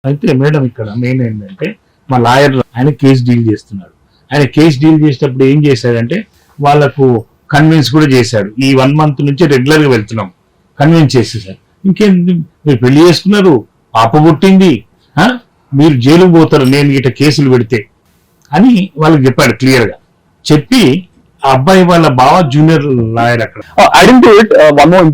అయితే మేడం ఇక్కడ మెయిన్ ఏంటంటే మా లాయర్ ఆయన కేసు డీల్ చేస్తున్నాడు. ఆయన కేసు డీల్ చేసేటప్పుడు ఏం చేశాడంటే వాళ్ళకు కన్విన్స్ కూడా చేశాడు. ఈ 1 month నుంచి రెగ్యులర్ గా వెళ్తున్నాం, కన్విన్స్ చేసేసారు. ఇంకేం మీరు పెళ్లి చేసుకున్నారు, పాప పుట్టింది, మీరు జైలుకు పోతారు నేను ఇట కేసులు పెడితే అని వాళ్ళకి చెప్పాడు క్లియర్ గా. చెప్పి ఆ అబ్బాయి వాళ్ళ బావ జూనియర్ లాయర్ అక్కడ. I didn't do it. One more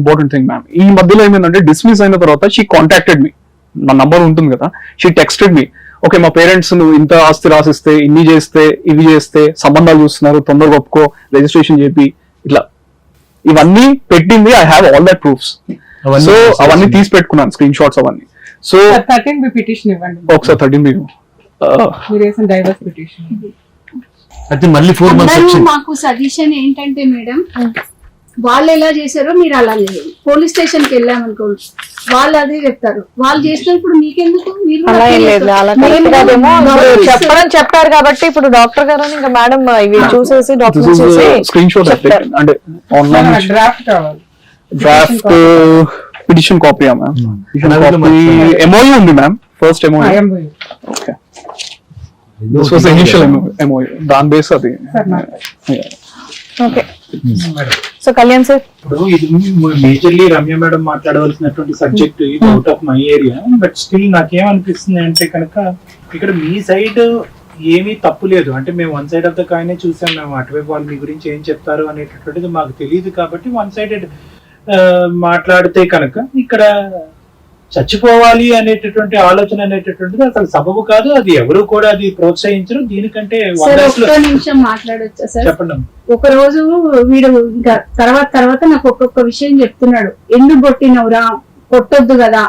important thing ma'am, ఈ మధ్యలో ఏమైందంటే డిస్మిస్ అయిన తర్వాత షీ కాంటాక్టెడ్ మీ, నా నంబర్ ఉంటుంది కదా, షీ టెక్స్టెడ్ మీ. ఓకే మా పేరెంట్స్ నువ్వు ఇంత ఆస్తి రాసిస్తే, ఇన్ని చేస్తే, ఇవి చేస్తే, సంబంధాలు చూస్తున్నారు, తొందరగా ఒప్పుకో, రిజిస్ట్రేషన్ చేపి, ఇట్లా ఇవన్నీ పెట్టింది. I have all that proofs. So అవన్నీ తీసి పెట్టుకున్నాను, స్క్రీన్ షాట్స్ అవన్నీ. సో 13B పిటిషన్ ఇవ్వండి ఒకసారి 13B మీరు వేసిన డైవర్స్ పిటిషన్. అయితే మళ్ళీ 4 months మాకు సజెషన్ ఏంటంటే మేడం, వాళ్ళు ఎలా చేశారో మీరు అలా లేదు. పోలీస్ స్టేషన్ కి వెళ్ళామనుకోండి, వాళ్ళు అదే చెప్తారు. వాళ్ళు చేసినప్పుడు మీకెందుకు? మీరు చెప్పారు కాబట్టి ఇప్పుడు డాక్టర్ గారు ఇంకా మేడం ఇవి చూసేసి డాక్యుమెంట్స్ స్క్రీన్ షాట్ అంటే ఆన్లైన్ డ్రాఫ్ట్ కావాలి. డ్రాఫ్ట్ పిటిషన్ కాపీ ఎంఓయూ ఉంది ma'am, first MOU. Okay this was initial MOU, దాని బేస్ అది. ఓకే సో కళ్యాణ్ సార్, ఇప్పుడు ఇది మేజర్లీ రమ్య మేడం మాట్లాడవలసినటువంటి సబ్జెక్ట్, ఇది out of my area. But still నాకేమనిపిస్తుంది అంటే కనుక ఇక్కడ మీ సైడ్ ఏమీ తప్పు లేదు. అంటే మేము 1 side ఆఫ్ ద కాయినే చూసాం. మేము అటువైపు వాళ్ళు మీ గురించి ఏం చెప్తారు అనేటటువంటిది మాకు తెలియదు. కాబట్టి 1-sided మాట్లాడితే కనుక ఇక్కడ చచ్చిపోవాలి అనేటటువంటి ఆలోచన అనేటటువంటిది అసలు సబబు కాదు. అది ఎవరు కూడా అది ప్రోత్సహించరు. దీనికంటే ఒక్క నిమిషం మాట్లాడొచ్చా సార్? చెప్పండి. ఒక రోజు వీడు ఇంకా తర్వాత నాకు ఒక్కొక్క విషయం చెప్తున్నాడు. ఎందుకు కొట్టినవురా, కొట్టొద్దు కదా,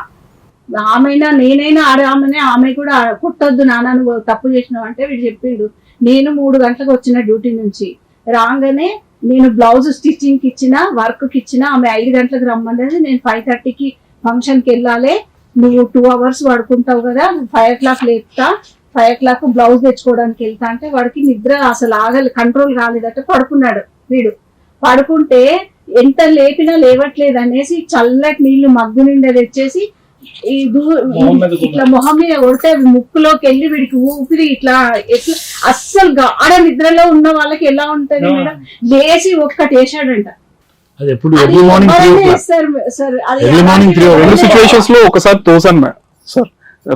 ఆమెనా నేనైనా ఆమెనే, ఆమె కూడా కొట్టొద్దు నాన్న నువ్వు తప్పు చేసినావు అంటే వీడు చెప్పిండు. నేను 3 గంటలకు వచ్చిన డ్యూటీ నుంచి రాగానే నేను బ్లౌజ్ స్టిచ్చింగ్ కి ఇచ్చిన, వర్క్ కి ఇచ్చిన. ఆమె 5 గంటలకు రమ్మన్నది, నేను 5:30కి ఫంక్షన్ కి వెళ్ళాలి. నువ్వు 2 hours పడుకుంటావు కదా, 5 o'clock లేపుతా, 5 o'clock బ్లౌజ్ తెచ్చుకోవడానికి వెళ్తా అంటే వాడికి నిద్ర అసలు కంట్రోల్ కాలేదట. పడుకున్నాడు వీడు. పడుకుంటే ఎంత లేపినా లేవట్లేదు అనేసి చల్లటి నీళ్లు మగ్గు నిండా తెచ్చేసి ఇట్లా మొహం మీద కొడితే ముక్కులోకి వెళ్ళి వీడికి ఊపిరి ఇట్లా ఎట్లా అస్సలు గాఢ నిద్రలో ఉన్న వాళ్ళకి ఎలా ఉంటది మేడం, లేచి ఒక్కటి వేసాడంట. అది ఎప్పుడు ఎర్లీ మార్నింగ్ 3 సిచ్యువేషన్స్ లో ఒకసారి తోసాను మేడం సార్,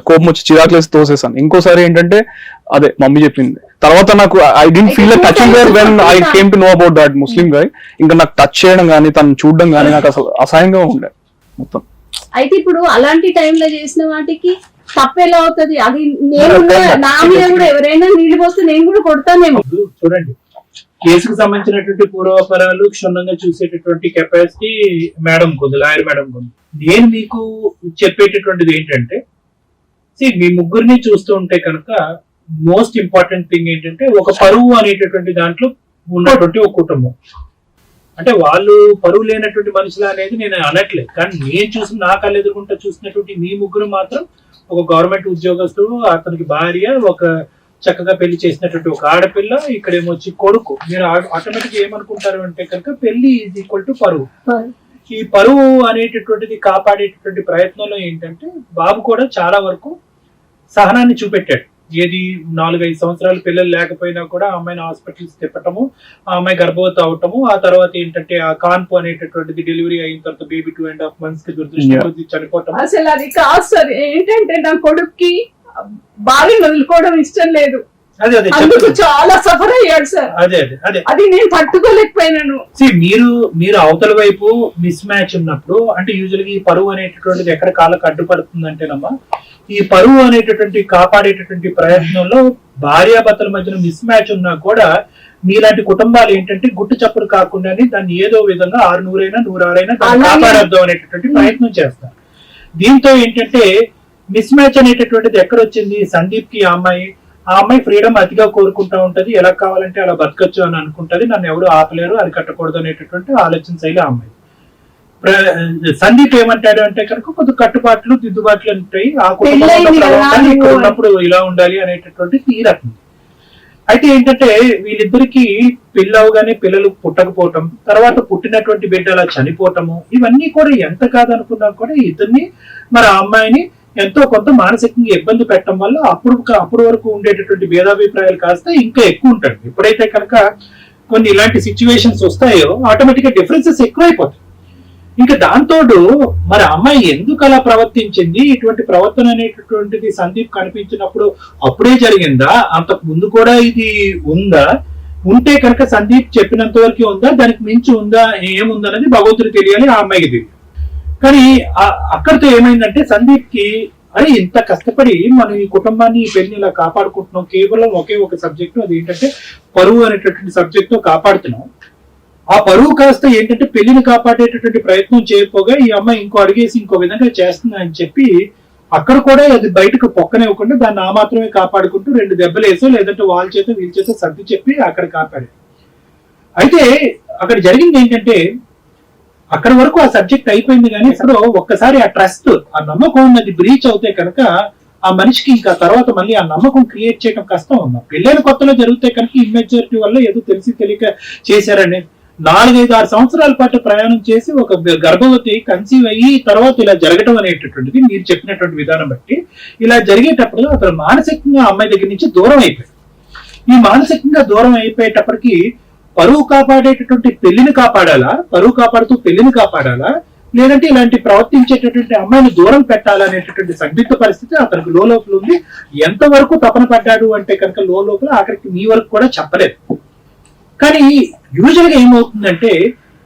కోపం వచ్చి చిరాకులేసి తోసేసాను. ఇంకోసారి ఏంటంటే అదే మమ్మీ చెప్పింది. తర్వాత నాకు I didn't feel touching there when I came to know about that Muslim guy. ఇంకా నాకు టచ్ చేయడం కానీ, తను చూడడం కానీ నాకు అసలు అసహ్యంగా ఉండే మొత్తం. అయితే ఇప్పుడు అలాంటి టైంలో చేసిన వాటికి తప్పెలా అవుతుంది? అది నేను నా మీద కూడా ఎవరైనా నీళ్లు పోస్తే నేను కూడా కొడతానేమో. చూడండి, కేసుకు సంబంధించినటువంటి పూర్వాపరాలు క్షుణ్ణంగా చూసేటటువంటి కెపాసిటీ మేడం కొంది, లాయర్ మేడం కొంది. నేను మీకు చెప్పేటటువంటిది ఏంటంటే, మీ ముగ్గురిని చూస్తూ ఉంటే కనుక మోస్ట్ ఇంపార్టెంట్ థింగ్ ఏంటంటే ఒక పరువు అనేటటువంటి దాంట్లో ఉన్నటువంటి ఒక కుటుంబం. అంటే వాళ్ళు పరువు లేనటువంటి మనుషులు అనేది నేను అనట్లేదు, కానీ నేను చూసి నా కళ్ళు ఎదుర్కొంటూ చూసినటువంటి మీ ముగ్గురు మాత్రం ఒక గవర్నమెంట్ ఉద్యోగస్తుడు, అతనికి భార్య, ఒక చక్కగా పెళ్లి చేసినటువంటి ఒక ఆడపిల్ల, ఇక్కడేమొచ్చి కొడుకు. మీరు ఆటోమేటిక్ ఏమనుకుంటారు అంటే కనుక పెళ్లి ఈజ్ ఈక్వల్ టు పరువు. ఈ పరువు అనేటటువంటిది కాపాడేటటువంటి ప్రయత్నంలో ఏంటంటే బాబు కూడా చాలా వరకు సహనాన్ని చూపెట్టాడు. ఏది 4-5 సంవత్సరాలు పిల్లలు లేకపోయినా కూడా ఆ అమ్మాయిని హాస్పిటల్స్ తిప్పటము, ఆ అమ్మాయి గర్భవతి అవటము, ఆ తర్వాత ఏంటంటే ఆ కాన్పు అనేటటువంటిది డెలివరీ అయిన తర్వాత బేబీ 2.5 months కి దురదృష్టి చనిపోవటం. అసలు అది కాదు సార్. ఏంటంటే నా కొడుక్కి భార్యను వదులుకోవడం ఇష్టం లేదు, అందుకు చాలా సఫర్ అయ్యాడు సార్. అది నేను తట్టుకోలేకపోయినాను. మీరు అవతల వైపు మిస్ మ్యాచ్ ఉన్నప్పుడు, అంటే యూజువల్ గా ఈ పరువు అనేటటువంటిది ఎక్కడ కాళ్ళకు అడ్డుపడుతుందంటేనమ్మా, ఈ పరువు అనేటటువంటి కాపాడేటటువంటి ప్రయత్నంలో భార్యాభర్తల మధ్యన మిస్ మ్యాచ్ ఉన్నా కూడా మీలాంటి కుటుంబాలు ఏంటంటే గుట్టు చప్పుడు కాకుండా దాన్ని ఏదో విధంగా 600 100 దాన్ని కాపాడద్దాం అనేటటువంటి ప్రయత్నం చేస్తారు. దీంతో ఏంటంటే మిస్ మ్యాచ్ అనేటటువంటిది ఎక్కడొచ్చింది? సందీప్ కి ఆ అమ్మాయి ఫ్రీడమ్ అతిగా కోరుకుంటా ఉంటది, ఎలా కావాలంటే అలా బతకచ్చు అని అనుకుంటది, నన్ను ఎవరు ఆపలేరు, అది కట్టకూడదు అనేటటువంటి ఆలోచన శైలి ఆ అమ్మాయి. సందీప్ ఏమంటాడు అంటే కనుక కొద్ది కట్టుబాట్లు దిద్దుబాట్లు ఉంటాయి, ఆ కుటుంబంలో ఇక్కడ ఉన్నప్పుడు ఇలా ఉండాలి అనేటటువంటి తీరకం. అయితే ఏంటంటే వీళ్ళిద్దరికి పెళ్ళవగానే పిల్లలు పుట్టకపోవటం, తర్వాత పుట్టినటువంటి బిడ్డ అలా చనిపోవటము, ఇవన్నీ కూడా ఎంత కాదనుకున్నా కూడా ఇద్దరిని మరి ఆ అమ్మాయిని ఎంతో కొంత మానసికంగా ఇబ్బంది పెట్టడం వల్ల అప్పుడు వరకు ఉండేటటువంటి భేదాభిప్రాయాలు కాస్త ఇంకా ఎక్కువ ఉంటాయి. ఎప్పుడైతే కనుక కొన్ని ఇలాంటి సిచ్యువేషన్స్ వస్తాయో ఆటోమేటిక్ గా డిఫరెన్సెస్ ఎక్కువైపోతాయి. ఇంకా దాంతోడు మరి అమ్మాయి ఎందుకు అలా ప్రవర్తించింది, ఇటువంటి ప్రవర్తన అనేటటువంటిది సందీప్ కనిపించినప్పుడు అప్పుడే జరిగిందా, అంతకు ముందు కూడా ఇది ఉందా, ఉంటే కనుక సందీప్ చెప్పినంత వరకు ఉందా, దానికి మించి ఉందా, ఏముందన్నది భగవంతుడు తెలియాలి, ఆ అమ్మాయికి తెలియాలి. కానీ అక్కడితో ఏమైందంటే సందీప్ కి అరే ఇంత కష్టపడి మనం ఈ కుటుంబాన్ని ఈ పెళ్లిని ఇలా కాపాడుకుంటున్నాం, కేవలం ఒకే ఒక సబ్జెక్టు, అది ఏంటంటే పరువు అనేటటువంటి సబ్జెక్ట్ తో కాపాడుతున్నాం. ఆ పరువు కాస్త ఏంటంటే పెళ్లిని కాపాడేటటువంటి ప్రయత్నం చేయకపోగా ఈ అమ్మాయి ఇంకో అడిగేసి ఇంకో విధంగా చేస్తుంది అని చెప్పి అక్కడ కూడా అది బయటకు పొక్కనివ్వకుండా దాన్ని ఆ మాత్రమే కాపాడుకుంటూ 2 దెబ్బలు వేసో లేదంటే వాళ్ళ చేత వీళ్ళ చేత సర్ది చెప్పి అక్కడ కాపాడు. అయితే అక్కడ జరిగింది ఏంటంటే అక్కడ వరకు ఆ సబ్జెక్ట్ అయిపోయింది, కానీ ఇప్పుడు ఒక్కసారి ఆ ట్రస్ట్, ఆ నమ్మకం ఉన్నది బ్రీచ్ అవుతే కనుక ఆ మనిషికి ఇంకా తర్వాత మళ్ళీ ఆ నమ్మకం క్రియేట్ చేయడం కష్టం. ఉన్నా పెళ్ళైన కొత్తలో జరిగితే కనుక ఇమ్మెచ్యూరిటీ వల్ల ఏదో తెలియక చేశారని 4-5-6 సంవత్సరాల పాటు ప్రయాణం చేసి ఒక గర్భవతి కన్సీవ్ అయ్యి తర్వాత ఇలా జరగడం అనేటటువంటిది మీరు చెప్పినటువంటి విధానం బట్టి ఇలా జరిగేటప్పుడు అతను మానసికంగా అమ్మాయి దగ్గర నుంచి దూరం అయిపోయాడు. ఈ మానసికంగా దూరం అయిపోయేటప్పటికి పరువు కాపాడేటటువంటి పెళ్లిని కాపాడాలా, పరువు కాపాడుతూ పెళ్లిని కాపాడాలా, లేదంటే ఇలాంటి ప్రవర్తించేటటువంటి అమ్మాయిని దూరం పెట్టాలనేటటువంటి సందిగ్ధ పరిస్థితి అతనికి లోపల ఉంది. ఎంతవరకు తపన పడ్డాడు అంటే కనుక లోపల ఆఖరికి మీ వరకు కూడా చెప్పలేదు. కానీ యూజువల్ గా ఏమవుతుందంటే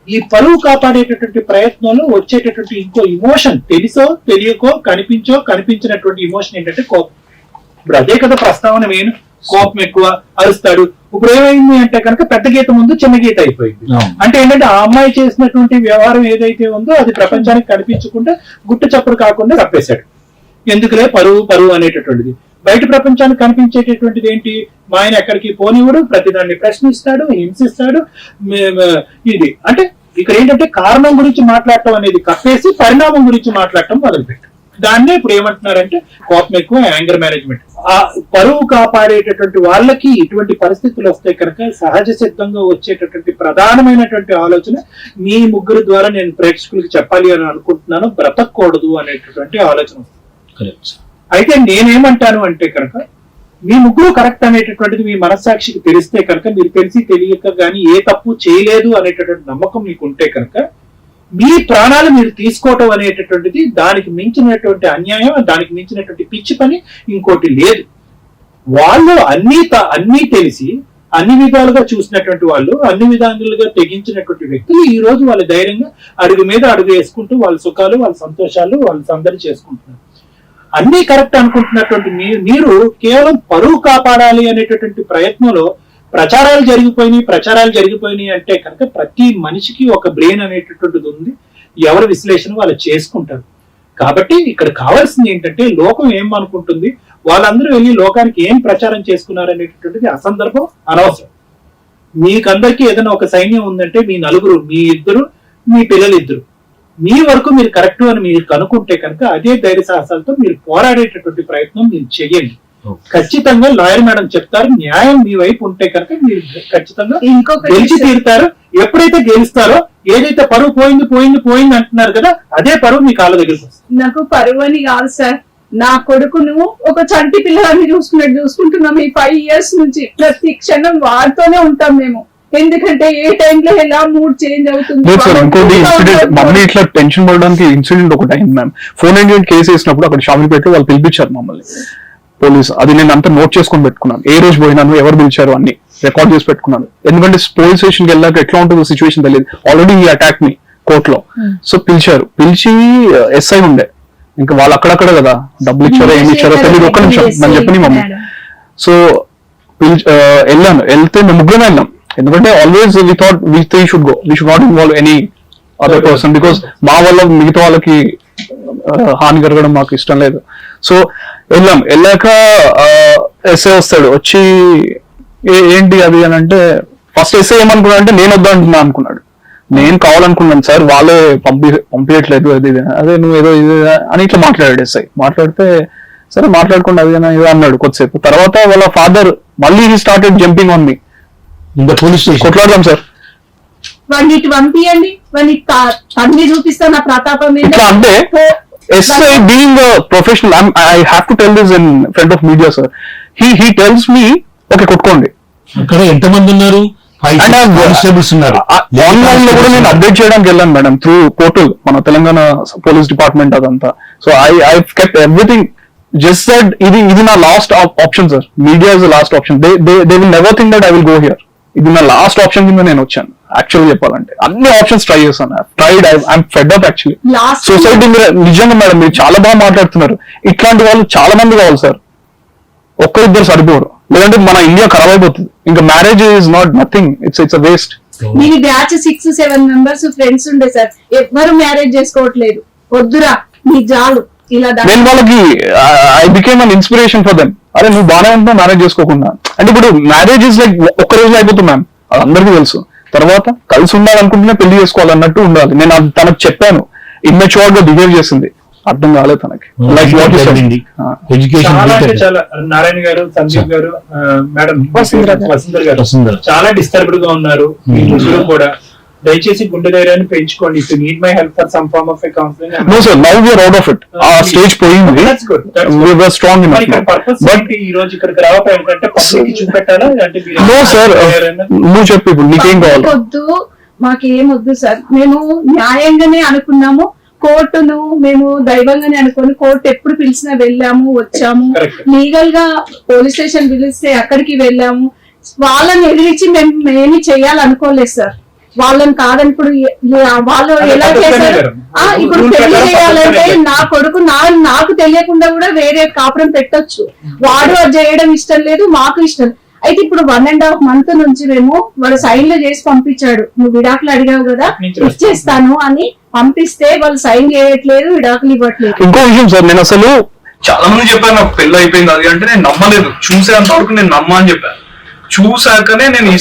ఈ పరువు కాపాడేటటువంటి ప్రయత్నంలో వచ్చేటటువంటి ఇంకో ఇమోషన్, తెలుసో తెలియకో కనిపించినటువంటి ఇమోషన్ ఏంటంటే కోపం. ఇప్పుడు అదే కదా ప్రస్తావన మెయిన్, కోపం ఎక్కువ, అరుస్తాడు. ఇప్పుడు ఏమైంది అంటే కనుక పెద్ద గీత ముందు చిన్న గీత అయిపోయింది. అంటే ఏంటంటే ఆ అమ్మాయి చేసినటువంటి వ్యవహారం ఏదైతే ఉందో అది ప్రపంచానికి కనిపించకుండా గుట్టు చప్పుడు కాకుండా తప్పేశాడు. ఎందుకులే పరువు అనేటటువంటిది. బయట ప్రపంచానికి కనిపించేటటువంటిది ఏంటి, మా ఆయన ఎక్కడికి పోనివ్వడు, ప్రతిదాన్ని ప్రశ్నిస్తాడు, హింసిస్తాడు. ఇది అంటే ఇక్కడ ఏంటంటే కారణం గురించి మాట్లాడటం అనేది కప్పేసి పరిణామం గురించి మాట్లాడటం మొదలుపెట్టాడు. దాన్నే ఇప్పుడు ఏమంటున్నారంటే కోపం ఎక్కువ, యాంగర్ మేనేజ్మెంట్. ఆ పరువు కాపాడేటటువంటి వాళ్ళకి ఇటువంటి పరిస్థితులు వస్తాయి కనుక సహజ సిద్ధంగా వచ్చేటటువంటి ప్రధానమైనటువంటి ఆలోచన మీ ముగ్గురు ద్వారా నేను ప్రేక్షకులకు చెప్పాలి అని అనుకుంటున్నాను, బ్రతకూడదు అనేటటువంటి ఆలోచన. అయితే నేనేమంటాను అంటే కనుక మీ ముగ్గురు కరెక్ట్ అనేటటువంటిది మీ మనస్సాక్షికి తెలిస్తే కనుక, మీరు తెలిసి తెలియక కానీ ఏ తప్పు చేయలేదు అనేటటువంటి నమ్మకం మీకు ఉంటే కనుక మీ ప్రాణాలు మీరు తీసుకోవటం అనేటటువంటిది దానికి మించినటువంటి అన్యాయం, దానికి మించినటువంటి పిచ్చి పని ఇంకోటి లేదు. వాళ్ళు అన్నీ తెలిసి అన్ని విధాలుగా చూసినటువంటి వాళ్ళు, అన్ని విధాలుగా తెగించినటువంటి వ్యక్తులు ఈ రోజు వాళ్ళ ధైర్యంగా అడుగు మీద అడుగు వేసుకుంటూ వాళ్ళ సుఖాలు, వాళ్ళ సంతోషాలు, వాళ్ళ సందడి చేసుకుంటున్నారు. అన్ని కరెక్ట్ అనుకుంటున్నటువంటి మీరు కేవలం పరువు కాపాడాలి అనేటటువంటి ప్రయత్నంలో ప్రచారాలు జరిగిపోయినాయి అంటే కనుక ప్రతి మనిషికి ఒక బ్రెయిన్ అనేటటువంటిది ఉంది, ఎవరి విశ్లేషణ వాళ్ళు చేసుకుంటారు. కాబట్టి ఇక్కడ కావాల్సింది ఏంటంటే లోకం ఏమనుకుంటుంది, వాళ్ళందరూ వెళ్ళి లోకానికి ఏం ప్రచారం చేసుకున్నారు అనేటటువంటిది అసందర్భం, అనవసరం. మీకందరికీ ఏదైనా ఒక సైన్యం ఉందంటే మీ నలుగురు, మీ ఇద్దరు, మీ పిల్లలు ఇద్దరు, మీ వరకు మీరు కరెక్ట్ అని మీరు కనుక్కుంటే కనుక అదే ధైర్య సాహసాలతో మీరు పోరాడేటటువంటి ప్రయత్నం మీరు చెయ్యండి. ఖచ్చితంగా లాయర్ మేడం చెప్తారు, న్యాయం మీ వైపు ఉంటే కనుక మీరు ఖచ్చితంగా గెలిచి తీరుతారు. ఎప్పుడైతే గెలుస్తారో ఏదైతే పరువు పోయింది అంటున్నారు కదా, అదే పరువు మీ కాళ్ళ దగ్గరికి వస్తుంది. నాకు పరువు అని కాదు సార్, నా కొడుకును ఒక చంటి పిల్లలని చూసుకుంటున్నాం ఈ 5 years నుంచి. ప్రతి క్షణం వాడితోనే ఉంటాం మేము, ఎందుకంటే ఏ టైంలో ఎలా మూడ్ చేంజ్ అవుతుంది. ఇంకోటి ఇన్సిడెంట్, మమ్మల్ని ఇట్లా టెన్షన్ పడడానికి ఇన్సిడెంట్ ఒకటి అయింది మ్యామ్. 498 కేసు వేసినప్పుడు అక్కడ షామిలిపేటలో వాళ్ళు పిలిపించారు మమ్మల్ని పోలీస్. అది నేను అంతా నోట్ చేసుకొని పెట్టుకున్నాను, ఏ రోజు పోయినాను, ఎవరు పిలిచారు అన్ని రికార్డ్ చేసి పెట్టుకున్నాను. ఎందుకంటే పోలీస్ స్టేషన్ కి వెళ్ళాక ఎట్లా ఉంటుందో సిచ్యువేషన్ తెలియదు. ఆల్రెడీ ఈ అటాక్ మీ కోర్టులో. సో పిలిచి ఎస్ఐ ఉండే, ఇంకా వాళ్ళు అక్కడక్కడ కదా డబ్బులు ఇచ్చారో ఏమి ఇచ్చారో తెలియదు. ఒక్క నిమిషం మనం చెప్పని మమ్మీ. సో వెళ్తే మేము ముగ్గురం వెళ్ళాం. ఎందుకంటే always we should go, we should not involve any other person because మా వల్ల మిగతా వాళ్ళకి హాని జరగడం మాకు ఇష్టం లేదు. సో వెళ్ళాక ఎస్ఐ వస్తాడు, వచ్చి ఏంటి అది అని అంటే, ఫస్ట్ ఎస్ఐ ఏమనుకున్నాడు అంటే నేను వద్దా అనుకున్నాడు. నేను కావాలనుకున్నాను సార్, వాళ్ళే పంపించట్లేదు అది అదే నువ్వు ఏదో ఇది అని ఇట్లా మాట్లాడాడు ఎస్ఐ. మాట్లాడితే సరే మాట్లాడుకోండి అది ఏదో అన్నాడు కొద్దిసేపు. తర్వాత వాళ్ళ ఫాదర్ మళ్ళీ he started jumping on me. Police station కొట్లాడదాం సార్, వాడిని ఇటు పంపియండి, వాడిని తన్ని చూపిస్తా నా ప్రతాపం ఇట్లా అంటే SI being a professional, I have to tell this in front of media, sir. He tells me, okay, కొట్టుకోండి. అక్కడ ఎంతమంది ఉన్నారు? 5 కానిస్టేబుల్స్ ఉన్నారు. ఆన్లైన్ లో కూడా నేను అప్డేట్ చేయడానికి వెళ్ళాను మేడం, త్రూ పోర్టల్, మన తెలంగాణ పోలీస్ డిపార్ట్మెంట్ అదంతా. So I kept everything. Just that ఇది నా last option sir. Media is the last option. They will never think that I will go here. ఇది నా లాస్ట్ ఆప్షన్ కింద నేను వచ్చాను. యాక్చువల్ చెప్పాలంటే అన్ని ఆప్షన్స్ ట్రై చేశాను. I'm fed up actually. Last society మీద నిజంగా మేడం మీరు చాలా బాగా మాట్లాడుతున్నారు. ఇట్లాంటి వాళ్ళు చాలా మంది కావాలి సార్. ఒక్కరిద్దరు సరిపోరు, లేదంటే మన ఇండియా ఖరాబ్ అయిపోతుంది. ఇంకా marriage is not nothing, it's a waste. Me batch 6-7 members friends ఉండే సార్, ఎవ్వరు మ్యారేజ్ చేసుకోవట్లేదు. వద్దురా నీ జాలు ఇలా నేను వాళ్ళకి I became an inspiration for them. అరే నువ్వు బాగానే ఉంటున్నావు మ్యారేజ్ చేసుకోకుండా అంటే. ఇప్పుడు మ్యారేజ్ ఇస్ లైక్ ఒక్క రోజు అయిపోతుంది మ్యామ్, అది అందరికీ తెలుసు. తర్వాత కలిసి ఉండాలనుకుంటేనే పెళ్లి చేసుకోవాలన్నట్టు ఉండాలి. నేను అది తనకు చెప్పాను, ఇమ్మెచ్యూర్ గా బిహేవ్ చేసింది, అర్థం కాలేదు తనకి. లైక్ వాట్ ఎడ్యుకేషన్ చాలా అంటే చాలా. నారాయణ గారు, సందీప్ గారు, మేడం వసుంధర గారు చాలా డిస్టర్బ్డ్ గా ఉన్నారు. మీ ముగ్గురు కూడా దయచేసి గుండె ధైర్యాన్ని పెంచుకోండి. If you need my help for some form of counselling. No sir, now we are out of it. ఆ స్టేజ్ పోయింది. That's good. We were strong enough now. But ఈ రోజు ఇక్కడికి రావడం అంటే పబ్లిక్ కి చూపెట్టాలా అంటే నో సార్, నువ్వు చెప్పు ఇప్పుడు నీకేం కావాలి? వద్దు, మాకేం వద్దు సార్. మేము న్యాయంగానే అనుకున్నాము. కోర్టును మేము దైవంగానే అనుకుని కోర్టు ఎప్పుడు పిలిచినా వెళ్ళాము, వచ్చాము. లీగల్ గా పోలీస్ స్టేషన్ పిలిస్తే అక్కడికి వెళ్ళాము. వాళ్ళని ఎదిరించి మేము ఏమి చేయాలనుకోలేదు సార్. వాళ్ళని కాదని ఇప్పుడు వాళ్ళు ఎలా చేశారు? ఇప్పుడు పెళ్లి చేయాలంటే నా కొడుకు నాకు తెలియకుండా కూడా వేరే కాపురం పెట్టొచ్చు. వాడు అది చేయడం ఇష్టం లేదు, మాకు ఇష్టం. అయితే ఇప్పుడు 1.5 month నుంచి మేము వాళ్ళు సైన్లు చేసి పంపించాడు. నువ్వు విడాకులు అడిగావు కదా, ఇచ్చేస్తాను అని పంపిస్తే వాళ్ళు సైన్ చేయట్లేదు, విడాకులు ఇవ్వట్లేదు. ఇంకో విషయం సార్, నేను అసలు చాలా మంది చెప్పాను నాకు పెళ్లి అయిపోయింది అది అంటే, నేను నమ్మలేదు. చూసేంత వరకు నేను నమ్మా అని చెప్పాను. చూసాకనే నేను ఈ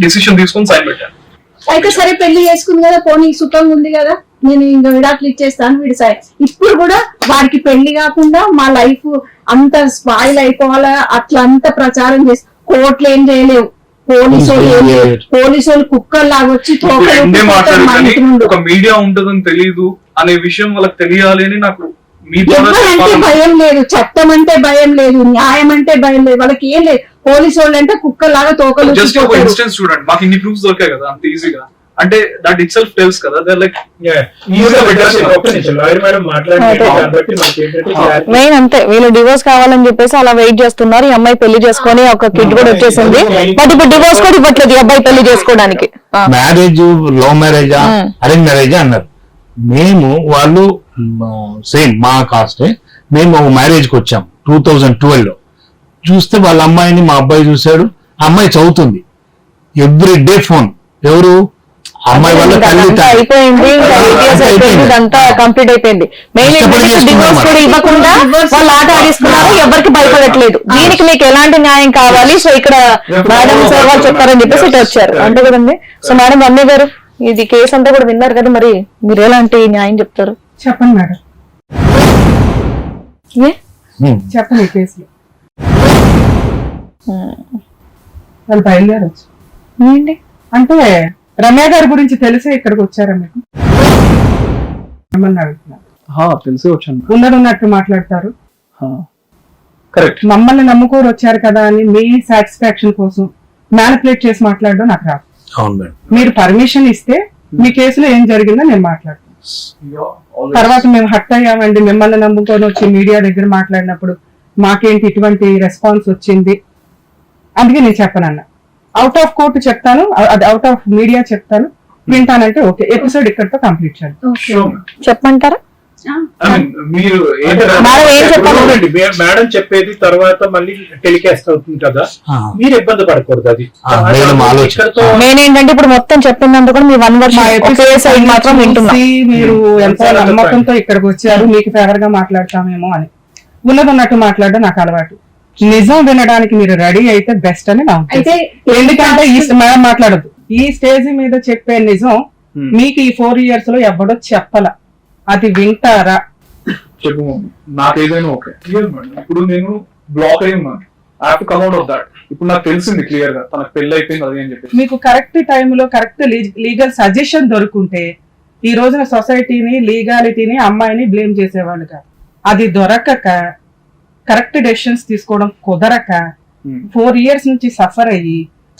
డిసిషన్ తీసుకొని సైన్ పెట్టాను. అయితే సరే పెళ్లి చేసుకుంది కదా, పోనీ సుఖంగా ఉంది కదా, నేను ఇంకా విడాకులు ఇచ్చేస్తాను వీడి సైన్. ఇప్పుడు కూడా వాడికి పెళ్లి కాకుండా మా లైఫ్ అంత స్పాయిల్ అయిపోవాలా అట్లా అంత ప్రచారం చేసి కోర్టులు ఏం చేయలేవు. పోలీసు వాళ్ళు కుక్కల్లాగా వచ్చి ఒక మీడియా ఉంటుందని తెలియదు అనే విషయం వాళ్ళకి తెలియాలి అని నాకు ఎవరంటే భయం లేదు, చట్టం అంటే భయం లేదు, న్యాయం అంటే భయం లేదు. వాళ్ళకి ఏం లేదు. పోలీసు వాళ్ళు అంటే కుక్కలాగా తోకలు. జస్ట్ ఒక ఇన్స్టెన్స్ చూడండి, మాకు ఇన్ని ప్రూఫ్స్ దొరికాయి కదా అంత ఈజీగా. అంటే దట్ ఇట్ సెల్ఫ్ టెల్స్ కదా దే లైక్ మెయిన్ అంతే. వీళ్ళు డివోర్స్ కావాలని చెప్పేసి అలా వెయిట్ చేస్తున్నారు. ఈ అమ్మాయి పెళ్లి చేసుకొని ఒక కిడ్ కూడా వచ్చేసింది. బట్ ఇప్పుడు డివోర్స్ కూడా ఇవ్వట్లేదు ఈ అబ్బాయి పెళ్లి చేసుకోవడానికి. మ్యారేజ్ లవ్ మ్యారేజా అరేంజ్ మ్యారేజా అన్నారు. మేము వాళ్ళు సేమ్ మా కాస్టే. మేము మ్యారేజ్ కి వచ్చాం 2012 లో. చూస్తే వాళ్ళ అమ్మాయిని మా అబ్బాయి చూశాడు. ఆ అమ్మాయి చదువుతుంది. Every day phone. ఎవరు అమ్మాయి వాళ్ళ తల్లి అయిపోయింది, ఇదంతా కంప్లీట్ అయిపోయింది. మెయిన్ డివోర్స్ కూడా ఇవ్వకుండా వాళ్ళు ఆట ఆడిస్తున్నారు, ఎవరికి భయపడట్లేదు. దీనికి మీకు ఎలాంటి న్యాయం కావాలి? సో ఇక్కడ మేడం సార్ వాళ్ళు చెప్తారని చెప్పేసి ఇటు వచ్చారు అంతే కదండి. సో మేడం రమ్య గారు, ఇది కేసు అంతా కూడా విన్నారు కదా, మరి మీరు ఎలాంటి న్యాయం చెప్తారు? చెప్పండి మేడం, చెప్పండి. కేసులో వాళ్ళు బయలుదేరచ్చు ఏంటి అంటే రమ్య గారి గురించి తెలిసే ఇక్కడికి వచ్చారా మీకు? ఏమన్నా అడుగుతున్నారు? తెలిసే వచ్చాను. ఉన్నట్టు మాట్లాడతారు. కరెక్ట్. మమ్మల్ని నమ్ముకోరు వచ్చారు కదా అని మీ సాటిస్ఫాక్షన్ కోసం మ్యానిపులేట్ చేసి మాట్లాడడం నాకు రాదు. మీరు పర్మిషన్ ఇస్తే మీ కేసులో ఏం జరిగిందో నేను మాట్లాడతాను. తర్వాత మేము హట్ అయ్యామండి, మిమ్మల్ని నమ్ముకొని వచ్చి మీడియా దగ్గర మాట్లాడినప్పుడు మాకేంటి ఇటువంటి రెస్పాన్స్ వచ్చింది, అందుకే నేను చెప్పనన్నా. అవుట్ ఆఫ్ కోర్టు చెప్తాను, అది అవుట్ ఆఫ్ మీడియా చెప్తాను. వింటానంటే ఓకే, ఎపిసోడ్ ఇక్కడతో కంప్లీట్ చేయండి. చెప్పమంటారా? మీరు మేడం చెప్పేది తర్వాత మళ్ళీ టెలికాస్ట్ అవుతుంది కదా, మీరు ఇబ్బంది పడకూడదు. అది మెయిన్ ఏంటంటే ఇప్పుడు మొత్తం చెప్పినందుకు కూడా మీ 1 వర్షం మాత్రం మీరు ఎంతో నమ్మకంతో ఇక్కడికి వచ్చారు, మీకు ఫేవర్ గా మాట్లాడతామేమో అని. ఉన్నట్టు మాట్లాడడం నాకు అలవాటు. నిజం వినడానికి మీరు రెడీ అయితే బెస్ట్ అని నా ఉద్దేశం. ఎందుకంటే ఈ మేడం మాట్లాడద్దు, ఈ స్టేజ్ మీద చెప్పే నిజం మీకు ఈ 4 years లో ఎవడో చెప్పాల, అది వింటారా? చెప్పు, నాకు ఏదైనా ఓకే. ఇప్పుడు నేను బ్లాక్ అయి ఉన్నాను. I have to come out of that. ఇప్పుడు నాకు తెలిసింది క్లియర్ గా తనకు పెళ్లి అయిపోయింది అది అని చెప్పి. మీకు కరెక్ట్ టైంలో కరెక్ట్ లీగల్ సజెషన్ దొరుకుంటే ఈ రోజున సొసైటీని, లీగాలిటీని, అమ్మాయిని బ్లేమ్ చేసేవాళ్ళు కాదు. అది దొరకక, కరెక్ట్ డెసిషన్స్ తీసుకోవడం కుదరక 4 years నుంచి సఫర్ అయ్యి